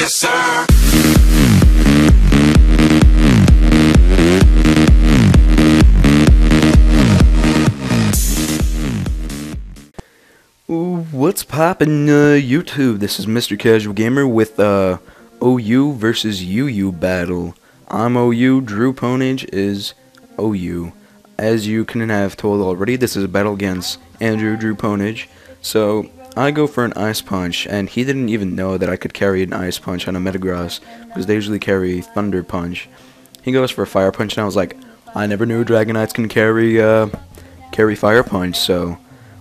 Yes, sir. What's poppin', YouTube? This is Mr. Casual Gamer with OU versus UU battle. I'm OU, DrewPwnage is OU. As you can have told already, this is a battle against DrewPwnage. So I go for an ice punch, and he didn't even know that I could carry an ice punch on a Metagross, because they usually carry thunder punch. He goes for a fire punch, and I was like, I never knew Dragonites can carry fire punch. So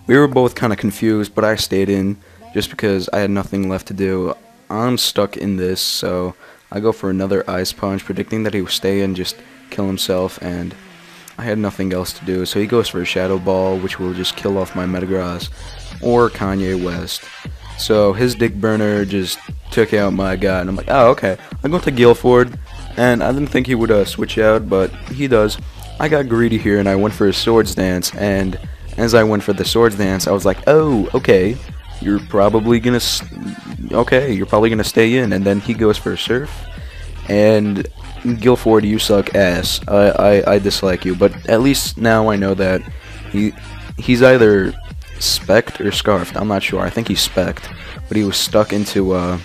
we were both kind of confused, but I stayed in just because I had nothing left to do. I'm stuck in this, so I go for another ice punch, predicting that he would stay and just kill himself, and I had nothing else to do. So he goes for a Shadow Ball, which will just kill off my Metagross, or Kanye West. So his Dick Burner just took out my guy, and I'm like, oh, okay. I go to Guilford, and I didn't think he would switch out, but he does. I got greedy here, and I went for a Swords Dance, and as I went for the Swords Dance, I was like, oh, okay, you're probably gonna stay in. And then he goes for a Surf, and Guilford, you suck ass. I dislike you, but at least now I know that he's either specked or scarfed. I'm not sure. I think he's specked, but he was stuck into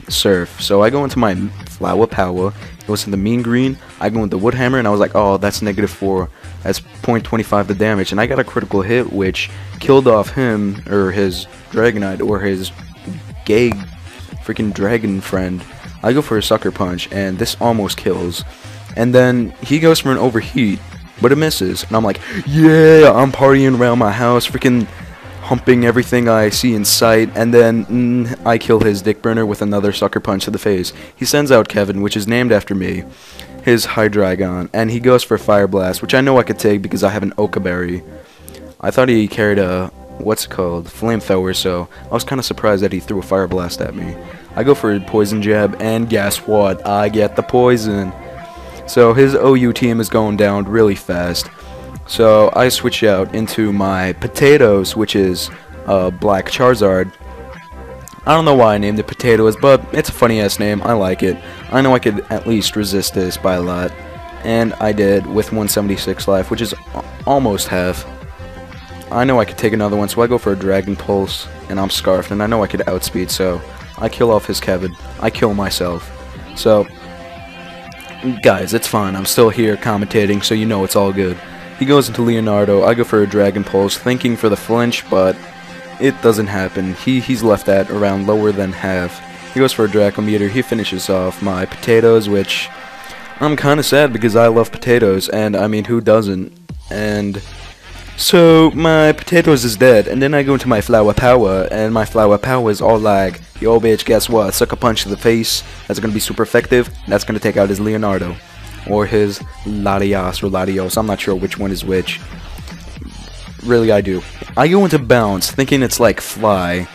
Surf. So I go into my Flower Power. It was in the Mean Green. I go into Wood Hammer, and I was like, oh, that's -4. That's 0.25 the damage, and I got a critical hit, which killed off him, or his Dragonite, or his gay freaking dragon friend. I go for a Sucker Punch, and this almost kills. And then he goes for an Overheat, but it misses. And I'm like, yeah, I'm partying around my house, freaking humping everything I see in sight, and then I kill his Dick Burner with another Sucker Punch to the face. He sends out Kevin, which is named after me, his Hydreigon, and he goes for Fire Blast, which I know I could take because I have an Okaberry. I thought he carried a, Flamethrower, so I was kind of surprised that he threw a Fire Blast at me. I go for a Poison Jab, and guess what? I get the poison. So his OU team is going down really fast. So I switch out into my Potatoes, which is Black Charizard. I don't know why I named it Potatoes, but it's a funny ass name. I like it. I know I could at least resist this by a lot, and I did with 176 life, which is almost half. I know I could take another one, so I go for a Dragon Pulse, and I'm scarfed, and I know I could outspeed, so I kill off his Kevin. I kill myself. So, guys, it's fine. I'm still here commentating, so you know it's all good. He goes into Leonardo. I go for a Dragon Pulse, thinking for the flinch, but it doesn't happen. He's left that around lower than half. He goes for a Dracometer. He finishes off my Potatoes, which I'm kind of sad because I love potatoes, and I mean, who doesn't? And so my Potatoes is dead, and then I go into my Flower Power, and my Flower Power is all like, yo bitch, guess what? Sucker Punch to the face. That's gonna be super effective. That's gonna take out his Leonardo. Or his Latios or Latios. I'm not sure which one is which. Really, I do. I go into Bounce, thinking it's like Fly,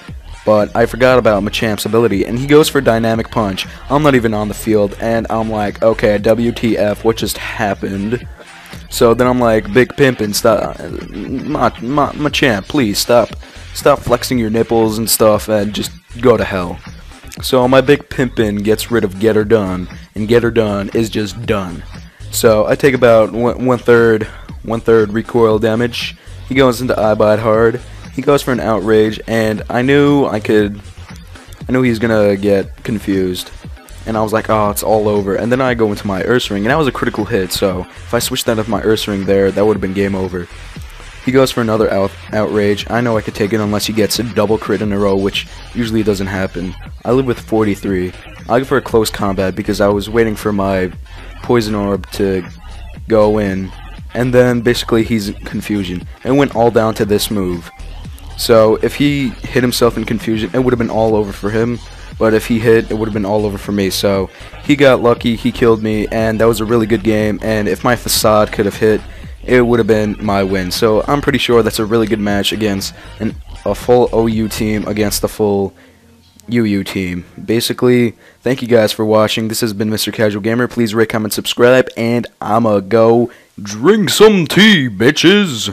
but I forgot about Machamp's ability, and he goes for Dynamic Punch. I'm not even on the field, and I'm like, okay, WTF, what just happened? So then I'm like, Big Pimpin', stop, Machamp, please stop flexing your nipples and stuff, and just go to hell. So my Big Pimpin' gets rid of Get Her Done, and Get Her Done is just done. So I take about one third recoil damage. He goes into Eyebite Hard. He goes for an Outrage, and I knew he's gonna get confused. And I was like, oh, it's all over. And then I go into my Ursaring, and that was a critical hit, so if I switched that with my Ursaring there, that would have been game over. He goes for another Outrage. I know I could take it unless he gets a double crit in a row, which usually doesn't happen. I live with 43. I go for a Close Combat because I was waiting for my Poison Orb to go in. And then basically he's in Confusion. It went all down to this move. So if he hit himself in Confusion, it would have been all over for him. But if he hit, it would have been all over for me. So he got lucky, he killed me, and that was a really good game. And if my Facade could have hit, it would have been my win. So I'm pretty sure that's a really good match against a full OU team against a full UU team. Basically, thank you guys for watching. This has been Mr. Casual Gamer. Please rate, comment, subscribe, and I'ma go drink some tea, bitches.